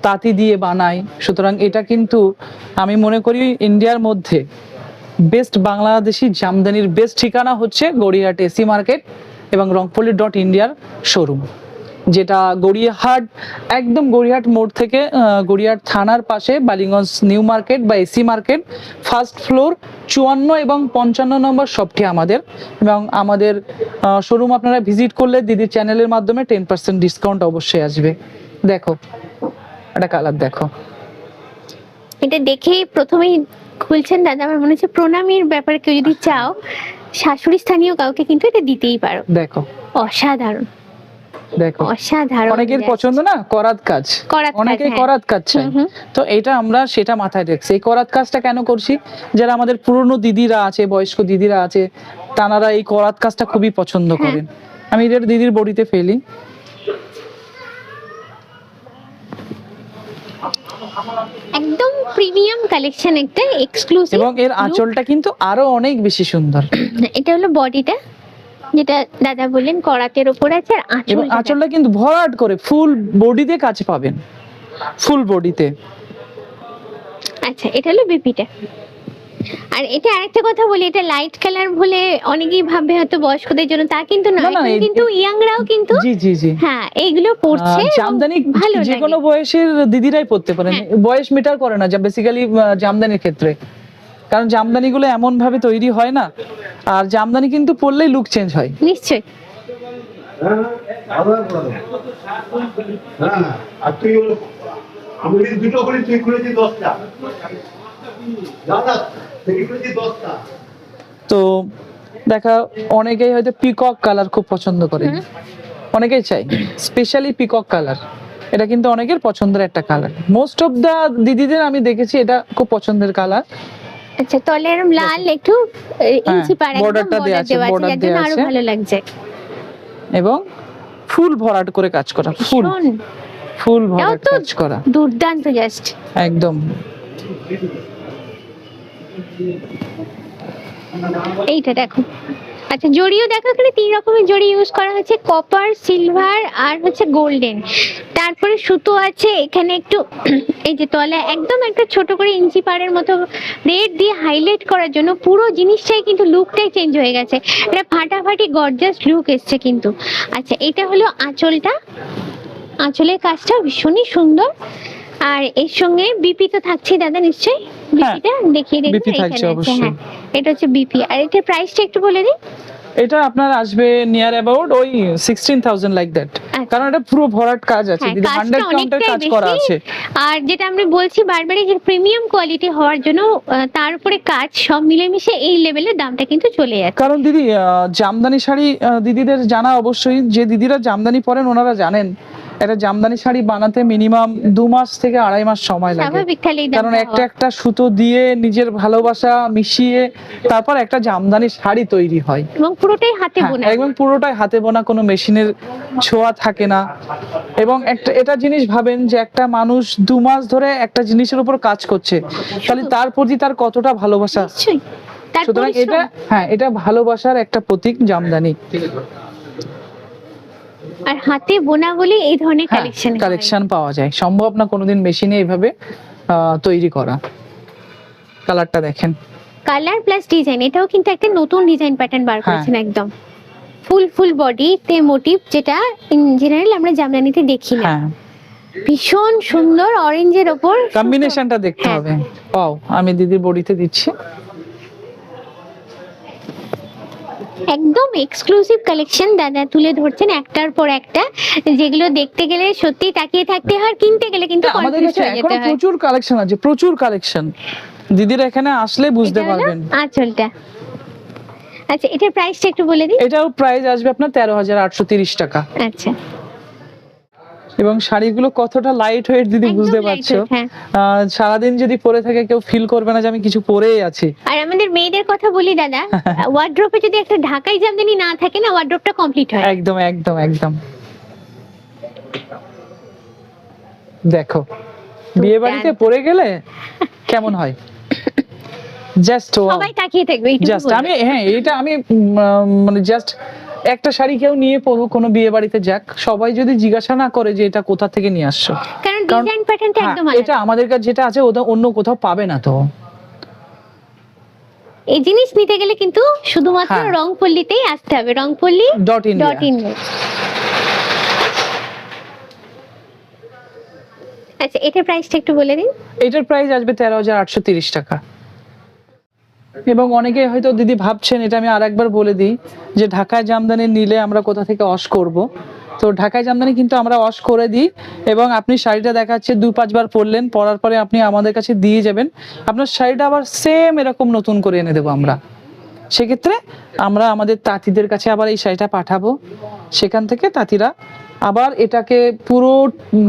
[SPEAKER 2] তাঁতি দিয়ে বানাই। সুতরাং এটা কিন্তু আমি মনে করি ইন্ডিয়ার মধ্যে বেস্ট বাংলাদেশি জামদানির বেস্ট ঠিকানা হচ্ছে গড়িয়াহাট এসি মার্কেট এবং রংপলি .ইন্ডিয়ার শোরুম, যেটা গড়িয়াহাট, একদম গড়িয়াহাট মোড় থেকে গড়িয়াহাট থানার পাশে বালিগঞ্জ নিউ মার্কেট বা এসি মার্কেট, ফার্স্ট ফ্লোর 54 এবং 55 নম্বর শপটি আমাদের। এবং আমাদের শোরুম আপনারা ভিজিট করলে দিদির চ্যানেলের মাধ্যমে 10% ডিসকাউন্ট অবশ্যই আসবে। দেখো একটা কালার দেখো,
[SPEAKER 1] এটা দেখেই প্রথমেই খুলছেন দাদা, আমার মনে হচ্ছে প্রণামীর ব্যাপারে কেউ যদি চাও শাশুড়ি স্থানীয় কাউকে কিন্তু এটা দিতেই পারো।
[SPEAKER 2] দেখো
[SPEAKER 1] অসাধারণ,
[SPEAKER 2] দেখো
[SPEAKER 1] অসাধারণ।
[SPEAKER 2] অনেকের
[SPEAKER 1] just
[SPEAKER 2] পছন্দ না করাত কাজ,
[SPEAKER 1] করাত কাজ,
[SPEAKER 2] অনেকে
[SPEAKER 1] হ্যাঁ।
[SPEAKER 2] করাত কাজ চাই,
[SPEAKER 1] হুম।
[SPEAKER 2] তো এটা আমরা সেটা মাথায় রাখছি। এই করাত কাজটা কেন করছি, যারা আমাদের পুরনো দিদিরা আছে, বয়স্ক দিদিরা আছে, তারা এই করাত কাজটা খুবই পছন্দ
[SPEAKER 1] হ্যাঁ।
[SPEAKER 2] করেন। আমি এটা দিদির বডিতে ফেলি।
[SPEAKER 1] একদম প্রিমিয়াম কালেকশন, একটা এক্সক্লুসিভ।
[SPEAKER 2] এবং এর আঁচলটা কিন্তু আরো অনেক বেশি সুন্দর,
[SPEAKER 1] এটা হলো বডিটা, যেটা দাদা বললেন করাতের উপর আছে, আর
[SPEAKER 2] এবং
[SPEAKER 1] আঁচলটা
[SPEAKER 2] আঁচলটা কিন্তু ভরাট করে ফুল বডিতে কাজ পাবেন, ফুল বডিতে।
[SPEAKER 1] আচ্ছা, এটা হলো বিপিটা। আর এটা আরেকটা কথা বলি, এটা লাইট কালার বলে অনেকেই ভাববে হয়তো বয়স্কদের জন্য, তা কিন্তু না,
[SPEAKER 2] না, না,
[SPEAKER 1] এখন
[SPEAKER 2] এই-
[SPEAKER 1] কিন্তু ইয়াংরাও কিন্তু
[SPEAKER 2] জি জি জি,
[SPEAKER 1] হ্যাঁ এইগুলো পড়ছে এবং
[SPEAKER 2] জামদানি
[SPEAKER 1] ভালো
[SPEAKER 2] যে
[SPEAKER 1] লাগে।
[SPEAKER 2] কোনো বয়সের দিদিরাই পড়তে পারেন,
[SPEAKER 1] হ্যাঁ।
[SPEAKER 2] বয়স মিটার করে না বেসিক্যালি জামদানির ক্ষেত্রে, কারণ জামদানি গুলো এমন ভাবে তৈরি হয় না, আর জামদানি কিন্তু পরলেই লুক চেঞ্জ হয়।
[SPEAKER 1] নিশ্চয়ই।
[SPEAKER 3] হ্যাঁ, আর তুই হলো আমি যদি দুটো করি, তুই খুলেছি 10টা। দাদা তুই খুলেছি 10টা।
[SPEAKER 2] তো দেখা অনেকেই হয়তো পিকক কালার খুব পছন্দ করে, অনেকেই চাই স্পেশালি পিকক কালার, এটা কিন্তু অনেকের পছন্দের একটা কালার। মোস্ট অফ দা দিদিদের আমি দেখেছি এটা খুব পছন্দের কালার।
[SPEAKER 1] আচ্ছা, তলে এরকম লাল একটু ইঞ্চি পার একদম
[SPEAKER 2] borderটা দেয়া
[SPEAKER 1] border
[SPEAKER 2] আছে,
[SPEAKER 1] দেওয়া আছে,
[SPEAKER 2] border
[SPEAKER 1] যার জন্য
[SPEAKER 2] দেয়া
[SPEAKER 1] আরো
[SPEAKER 2] আছে।
[SPEAKER 1] ভালো লাগছে।
[SPEAKER 2] এবং ফুল ভরাট করে কাজ করা, ফুল
[SPEAKER 1] ভীষণ
[SPEAKER 2] ফুল
[SPEAKER 1] এটাও
[SPEAKER 2] ভরাট
[SPEAKER 1] তো
[SPEAKER 2] কাজ করা,
[SPEAKER 1] দুর্দান্ত, জাস্ট
[SPEAKER 2] একদম।
[SPEAKER 1] এইটা দেখো। আচ্ছা, জড়িও দেখো, এখানে 3 রকমের জড়ি ইউজ করা হয়েছে, কপার, সিলভার আর হচ্ছে গোল্ডেন। তারপরে সুতো আছে এখানে একটু এই যে তলা একদম একটা ছোট করে ইঞ্চি পাড়ের মতো রেড দিয়ে হাইলাইট করার জন্য, পুরো জিনিসটাই কিন্তু লুকটাই চেঞ্জ হয়ে গেছে, এটা ফাটাফাটি গর্জাস লুক এসছে কিন্তু। আচ্ছা, এটা হলো আঁচলটা, আঁচলের কাজটা ভীষণই সুন্দর। আর এর সঙ্গে বিপি তো থাকছে দাদা নিশ্চয়ই, বিপিটা দেখিয়ে দিন।
[SPEAKER 2] BP থাকছে
[SPEAKER 1] এখানে আছে,
[SPEAKER 2] অবশ্যই।
[SPEAKER 1] হ্যাঁ এটা হচ্ছে বিপি। আর এটার প্রাইসটা একটু বলে দিন।
[SPEAKER 2] এটা আপনার আসবে নিয়ার অ্যাবাউট ওই 16,000 লাইক দ্যাট, কারণ এটা পুরো ভরাট কাজ আছে,
[SPEAKER 1] হ্যাঁ,
[SPEAKER 2] দিদি
[SPEAKER 1] কাজটা
[SPEAKER 2] 100 কাউন্টার
[SPEAKER 1] অনেকটাই
[SPEAKER 2] কাজ করা
[SPEAKER 1] বেশি।
[SPEAKER 2] আছে।
[SPEAKER 1] আর যেটা আমরা বলছি বারবারই, যে প্রিমিয়াম কোয়ালিটি হওয়ার জন্য তার উপরে কাজ সব মিলেমিশে এই লেভেলের দামটা কিন্তু চলে যাচ্ছে।
[SPEAKER 2] কারণ দিদি জামদানি শাড়ি দিদিদের জানা অবশ্যই, যে দিদিরা জামদানি পরেন ওনারা জানেন একটা জামদানি শাড়ি বানাতে মিনিমাম 2 মাস থেকে 2.5 মাস সময় লাগে,
[SPEAKER 1] স্বাভাবিক, তাহলে এই
[SPEAKER 2] কারণ
[SPEAKER 1] দামটা
[SPEAKER 2] একটা
[SPEAKER 1] হওয়া।
[SPEAKER 2] একটা সুতো দিয়ে নিজের ভালোবাসা মিশিয়ে তারপর একটা জামদানি শাড়ি তৈরি হয়।
[SPEAKER 1] এবং পুরোটাই হাতে
[SPEAKER 2] হ্যাঁ,
[SPEAKER 1] বোনা।
[SPEAKER 2] একদম পুরোটাই হাতে বোনা, কোনো মেশিনের ছোঁয়া থাকে না। এবং একটা এটা জিনিস ভাবেন যে একটা মানুষ 2 মাস ধরে একটা জিনিসের উপর কাজ করছে, তাহলে তার প্রতি তার কতটা ভালোবাসা।
[SPEAKER 1] নিশ্চয়ই, তার
[SPEAKER 2] সুতরাং এটা,
[SPEAKER 1] পরিশ্রম।
[SPEAKER 2] হ্যাঁ এটা ভালোবাসার একটা প্রতীক জামদানি।
[SPEAKER 1] আর হাতে বোনা বলে এই ধরনের কালেকশন
[SPEAKER 2] কালেকশন পাওয়া যায়, সম্ভব না কোনোদিন মেশিনে এইভাবে তৈরি করা। কালারটা দেখেন,
[SPEAKER 1] কালার প্লাস ডিজাইন, এটাও কিন্তু একটা নতুন ডিজাইন প্যাটার্ন বার করেছেন, একদম ফুল বডিতে মোটিভ, যেটা ইন জেনারেল আমরা জামদানিতে দেখি না।
[SPEAKER 2] হ্যাঁ
[SPEAKER 1] ভীষণ সুন্দর অরেঞ্জের ওপর
[SPEAKER 2] কম্বিনেশনটা দেখতে
[SPEAKER 1] হ্যাঁ।
[SPEAKER 2] হবে। পাও আমি দিদির বডিতে দিচ্ছি।
[SPEAKER 1] একদম এক্সক্লুসিভ কালেকশন দাদা তুলে ধরছেন একটার পর একটা, যেগুলো দেখতে গেলে সত্যি তাকিয়ে থাকতে হয়, কিনতে গেলে কিন্তু
[SPEAKER 2] আমাদের
[SPEAKER 1] কনফিউজ
[SPEAKER 2] কাছে
[SPEAKER 1] হয়ে যেতে
[SPEAKER 2] এখনো
[SPEAKER 1] হয়।
[SPEAKER 2] প্রচুর কালেকশন আছে, প্রচুর কালেকশন। দিদির এখানে আসলে বুঝতে
[SPEAKER 1] এটা হলো
[SPEAKER 2] পারবেন।
[SPEAKER 1] আঁচলটা। আচ্ছা এটার প্রাইসটা একটু বলে দিন।
[SPEAKER 2] এটার প্রাইস আসবে আপনার 13,830 টাকা।
[SPEAKER 1] আচ্ছা
[SPEAKER 2] এবং শাড়িগুলো কতটা লাইট ওয়েট দিদি
[SPEAKER 1] একদম
[SPEAKER 2] বুঝতে
[SPEAKER 1] light
[SPEAKER 2] পারছো।
[SPEAKER 1] weight, হ্যাঁ।
[SPEAKER 2] সারাদিন যদি পরে থাকে কেউ ফিল করবে না যে আমি কিছু পরেই আছি।
[SPEAKER 1] আর আমাদের মেয়েদের কথা বলি দাদা, ওয়ার্ড্রোপে যদি একটা ঢাকাই জামদানি না থাকে না, ওয়ার্ড্রোপটা কমপ্লিট হয়।
[SPEAKER 2] একদম একদম একদম। দেখো বিয়ে বাড়িতে পরে গেলে কেমন হয়, জাস্ট
[SPEAKER 1] সবাই তাকিয়ে থাকবে এইটুকু
[SPEAKER 2] জাস্ট
[SPEAKER 1] বলবো।
[SPEAKER 2] আমি হ্যাঁ এটা আমি মানে জাস্ট একটা শাড়ি কেউ নিয়ে পরবো কোনো বিয়ে বাড়িতে যাক, সবাই যদি জিজ্ঞাসা না করে যে এটা কোথা থেকে নিয়ে আসছো,
[SPEAKER 1] কারণ ডিজাইন প্যাটার্নটা
[SPEAKER 2] হ্যাঁ,
[SPEAKER 1] একদম
[SPEAKER 2] এটা
[SPEAKER 1] আলাদা।
[SPEAKER 2] আমাদের কাছে যেটা আছে ওটা অন্য কোথাও পাবে না। তো
[SPEAKER 1] এই জিনিস নিতে গেলে কিন্তু শুধুমাত্র
[SPEAKER 2] হ্যাঁ।
[SPEAKER 1] রংপল্লীতেই আসতে হবে, রংপল্লী
[SPEAKER 2] .in
[SPEAKER 1] .in। আচ্ছা এটার প্রাইসটা একটু বলে দিন।
[SPEAKER 2] এটার প্রাইস আসবে 13,830 টাকা। এবং অনেকে হয়তো দিদি ভাবছেন, এটা আমি আরেকবার বলে দিই, যে ঢাকায় জামদানি নিলে আমরা কোথা থেকে ওয়াশ করব। তো ঢাকায় জামদানি কিন্তু আমরা ওয়াশ করে দিই, এবং আপনি শাড়িটা দেখাচ্ছে 2-5 বার পরলেন, পরার পরে আপনি আমাদের কাছে দিয়ে যাবেন, আপনার শাড়িটা আবার সেম এরকম নতুন করে এনে দেবো আমরা। সেক্ষেত্রে আমরা আমাদের তাঁতিদের কাছে আবার এই শাড়িটা পাঠাবো, সেখান থেকে তাঁতিরা আবার এটাকে পুরো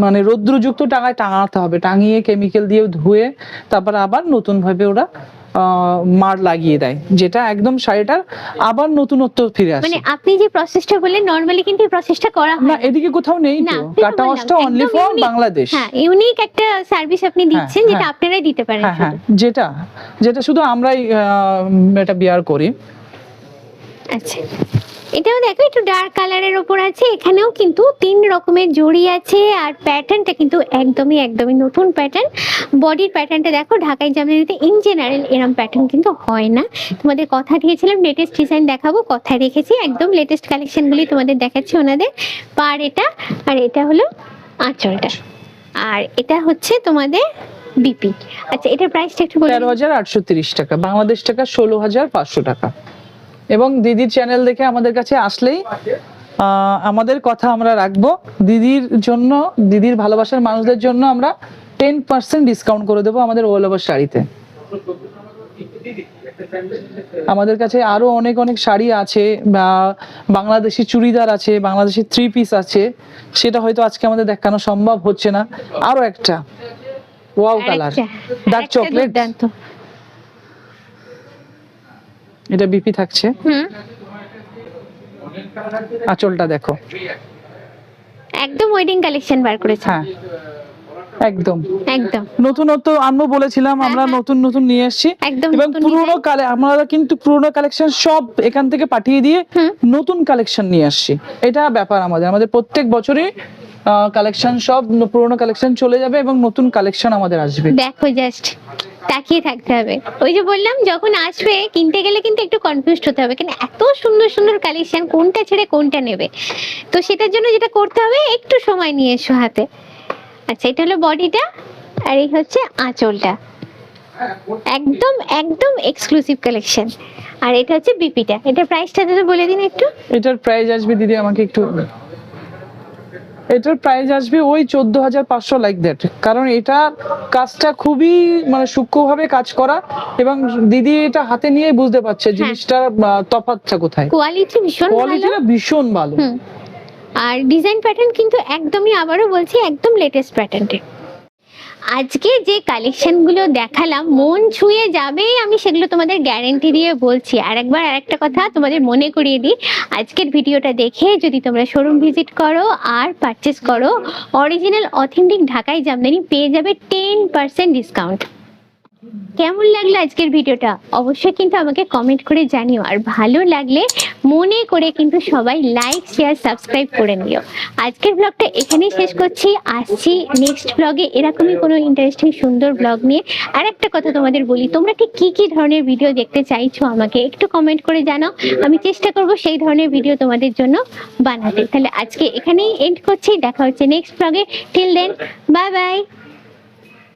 [SPEAKER 2] মানে রৌদ্রযুক্ত টাঙায় টাঙাতে হবে, টাঙিয়ে কেমিক্যাল দিয়ে ধুয়ে তারপর আবার নতুন ভাবে ওরা মার লাগিয়ে দেয়, যেটা একদম শাড়িটার আবার নতুনত্ব ফিরে আসে।
[SPEAKER 1] মানে আপনি যে প্রসেসটা বললেন নরমালি কিন্তু এই প্রসেসটা করা হয়
[SPEAKER 2] না এদিকে কোথাও নেই
[SPEAKER 1] না,
[SPEAKER 2] তো,
[SPEAKER 1] সেটা
[SPEAKER 2] কাটা
[SPEAKER 1] বললাম,
[SPEAKER 2] ওয়াশটা অনলি
[SPEAKER 1] একদম
[SPEAKER 2] ফর
[SPEAKER 1] unique।
[SPEAKER 2] বাংলাদেশ।
[SPEAKER 1] হ্যাঁ ইউনিক একটা সার্ভিস আপনি দিচ্ছেন, যেটা
[SPEAKER 2] হ্যাঁ।
[SPEAKER 1] আপনারাই দিতে পারেন
[SPEAKER 2] হ্যাঁ হ্যাঁ,
[SPEAKER 1] শুধু।
[SPEAKER 2] যেটা যেটা শুধু আমরাই এটা বিয়ার করি।
[SPEAKER 1] আচ্ছা এটাও দেখো একটু ডার্ক কালারের ওপর আছে, এখানেও কিন্তু 3 রকমের জড়ি আছে, আর প্যাটার্নটা কিন্তু একদমই নতুন প্যাটার্ন। বডির প্যাটার্নটা দেখো, ঢাকাই জামদানিতে ইন জেনারেল এরকম প্যাটার্ন কিন্তু হয় না। তোমাদের কথা দিয়েছিলাম লেটেস্ট ডিজাইন দেখাবো, কথা রেখেছি, একদম লেটেস্ট কালেকশনগুলি তোমাদের দেখাচ্ছি ওনাদের। পার এটা, আর এটা হলো আঁচলটা, আর এটা হচ্ছে তোমাদের বিপি। আচ্ছা এটার প্রাইসটা একটু বলে দিন।
[SPEAKER 2] 13,830 টাকা, বাংলাদেশ টাকা 16,500 টাকা। এবং দিদির চ্যানেল দেখে আমাদের কাছে আসলেই আমাদের কথা আমরা রাখবো, দিদির জন্য, দিদির ভালোবাসার মানুষদের জন্য আমরা 10% ডিসকাউন্ট করে দেবো আমাদের অল ওভার শাড়িতে। আমাদের কাছে আরো অনেক অনেক শাড়ি আছে, বাংলাদেশি চুড়িদার আছে, বাংলাদেশি 3 পিস আছে, সেটা হয়তো আজকে আমাদের দেখানো সম্ভব হচ্ছে না। আরো একটা ওয়াও কালার ডার্ক চকলেট, এটা বিপি থাকছে। আঁচলটা দেখো,
[SPEAKER 1] একদম ওয়েডিং কালেকশন বার করেছে।
[SPEAKER 2] হ্যাঁ একদম
[SPEAKER 1] একদম
[SPEAKER 2] নতুনত্ব আনবো বলেছিলাম আমরা,
[SPEAKER 1] হ্যাঁ।
[SPEAKER 2] নতুন নতুন নিয়ে এসেছি।
[SPEAKER 1] একদম
[SPEAKER 2] এবং
[SPEAKER 1] নতুন
[SPEAKER 2] পুরোনো
[SPEAKER 1] design।
[SPEAKER 2] আমরা কিন্তু পুরোনো কালেকশন সব এখান থেকে পাঠিয়ে দিয়ে নতুন কালেকশন নিয়ে আসছি। এটা ব্যাপার আমাদের প্রত্যেক বছরই কালেকশন সব পুরোনো কালেকশন চলে যাবে এবং নতুন কালেকশন আমাদের আসবে।
[SPEAKER 1] দেখো জাস্ট তাকিয়ে থাকতে হবে, ওই যে বললাম যখন আসবে কিনতে গেলে কিন্তু একটু কনফিউজড হতে হবে, কারণ এত সুন্দর সুন্দর কালেকশন, কোনটা ছেড়ে কোনটা নেবে। তো সেটার জন্য যেটা করতে হবে, একটু সময় নিয়ে এসো হাতে। আচ্ছা এটা হলো বডিটা, আর এই হচ্ছে আঁচলটা, একদম এক্সক্লুসিভ কালেকশন। আর এটা হচ্ছে বিপিটা, এটার প্রাইসটা তো বলে দিন একটু।
[SPEAKER 2] এটার প্রাইস আসবে দিদি আমাকে একটু, এটার প্রাইস আসবে ওই 14,500 লাইক দ্যাট, কারণ এটা কাজটা খুবই মানে সূক্ষ্মভাবে কাজ করা, এবং দিদি এটা হাতে নিয়ে বুঝতে পারছে জিনিসটার তফাৎটা কোথায়।
[SPEAKER 1] কোয়ালিটি ভীষণ ভালো।
[SPEAKER 2] কোয়ালিটিটা ভীষণ ভালো।
[SPEAKER 1] আর ডিজাইন প্যাটার্ন কিন্তু একদমই, আবারও বলছি, একদম লেটেস্ট প্যাটার্নের। আজকে যে কালেকশনগুলো দেখালাম মন ছুঁয়ে যাবে, আমি সেগুলো তোমাদের গ্যারেন্টি দিয়ে বলছি। আর একবার আরেকটা কথা তোমাদের মনে করিয়ে দিই, আজকের ভিডিওটা দেখে যদি তোমরা শোরুম ভিজিট করো আর পারচেস করো, অরিজিনাল অথেন্টিক ঢাকাই জামদানি পেয়ে যাবে 10% ডিসকাউন্ট। কেমন লাগলো আজকের ভিডিওটা অবশ্যই কিন্তু আমাকে কমেন্ট করে জানিও, আর ভালো লাগলে মনে করে কিন্তু সবাই লাইক শেয়ার সাবস্ক্রাইব করে নিও। আজকের ব্লগটা এখানেই শেষ করছি, আসছি নেক্সট ব্লগে এরকমই কোনো ইন্টারেস্টিং সুন্দর ব্লগ নিয়ে। আর একটা কথা তোমাদের বলি, তোমরা ঠিক কি ধরনের ভিডিও দেখতে চাইছো আমাকে একটু কমেন্ট করে জানাও, আমি চেষ্টা করব সেই ধরনের ভিডিও তোমাদের জন্য বানাতে। তাহলে আজকে এখানেই এন্ড করছি, দেখা হচ্ছে নেক্সট ব্লগে। Till then bye by.